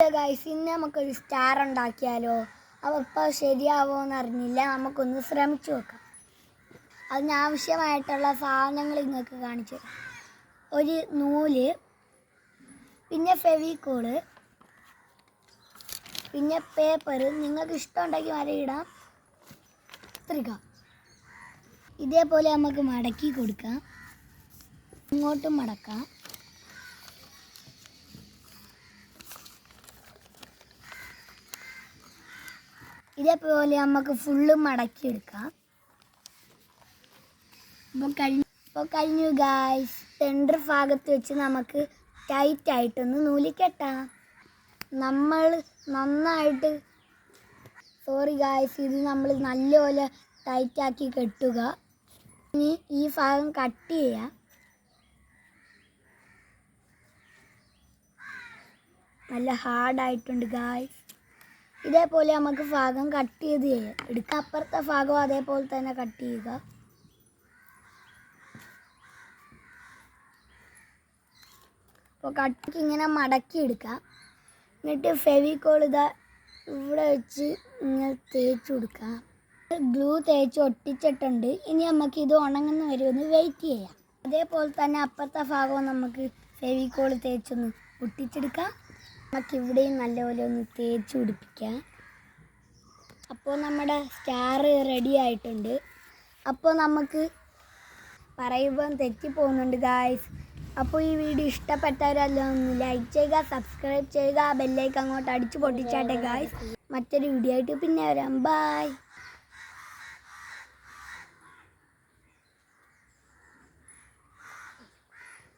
Guys, ഇന്ന് നമുക്കൊരു star ഉണ്ടാക്കിയാലോ? അപ്പോൾ ശരിയാവുമോയെന്ന് അറിഞ്ഞില്ല. നമുക്കൊന്ന് ശ്രമിച്ചു നോക്കാം. അതിനാവശ്യമായിട്ടുള്ള സാധനങ്ങൾ നിങ്ങൾക്ക് കാണിച്ചു തരാം. ഒരു നൂല്, പിന്നെ ഫെവിക്കോള്, പിന്നെ പേപ്പർ. നിങ്ങൾക്ക് ഇഷ്ടമുണ്ടെങ്കിൽ വരയിടാം. കത്രിക. ഇതേപോലെ നമുക്ക് മടക്കി കൊടുക്കാം. ഇങ്ങോട്ടും മടക്കാം. ഇതേപോലെ നമുക്ക് ഫുള്ള് മടക്കിയെടുക്കാം. ഇപ്പോൾ കഴിഞ്ഞു ഗായ്സ്. സെൻറ്റർ ഭാഗത്ത് വെച്ച് നമുക്ക് ടൈറ്റായിട്ടൊന്ന് നൂല് കെട്ടാം. നമ്മൾ നന്നായിട്ട് ഇത് നമ്മൾ നല്ലപോലെ ടൈറ്റാക്കി കെട്ടുക. ഇനി ഈ ഭാഗം കട്ട് ചെയ്യാം. നല്ല ഹാർഡായിട്ടുണ്ട് ഗായ്സ്. ഇതേപോലെ നമുക്ക് ഭാഗം കട്ട് ചെയ്ത് എടുക്കാം. അപ്പുറത്തെ ഭാഗം അതേപോലെ തന്നെ കട്ട് ചെയ്യുക. അപ്പോൾ ഇങ്ങനെ മടക്കി എടുക്കാം. എന്നിട്ട് ഫെവിക്കോൾ ഇവിടെ വെച്ച് ഇങ്ങനെ തേച്ച് കൊടുക്കാം. ഗ്ലൂ തേച്ച് ഒട്ടിച്ചിട്ടുണ്ട്. ഇനി നമുക്ക് ഇത് ഉണങ്ങുന്ന വരെ ഒന്ന് വെയിറ്റ് ചെയ്യാം. അതേപോലെ തന്നെ അപ്പുറത്തെ ഭാഗവും നമുക്ക് ഫെവിക്കോൾ തേച്ചൊന്ന് ഒട്ടിച്ചെടുക്കാം. നമുക്കിവിടെയും നല്ലപോലെ ഒന്ന് തേച്ച് പിടിപ്പിക്കാം. അപ്പോൾ നമ്മുടെ സ്റ്റാർ റെഡി ആയിട്ടുണ്ട്. അപ്പോൾ നമുക്ക് പറയുമ്പം തെറ്റിപ്പോകുന്നുണ്ട് ഗായ്സ്. അപ്പോൾ ഈ വീഡിയോ ഇഷ്ടപ്പെട്ടവരെല്ലാം ഒന്ന് ലൈക്ക് ചെയ്യുക, സബ്സ്ക്രൈബ് ചെയ്യുക, ബെല്ലൈക്കൺ അങ്ങോട്ട് അടിച്ച് പൊട്ടിച്ചാട്ടെ ഗായ്സ്. മറ്റൊരു വീഡിയോ ആയിട്ട് പിന്നെ വരാം. ബൈ.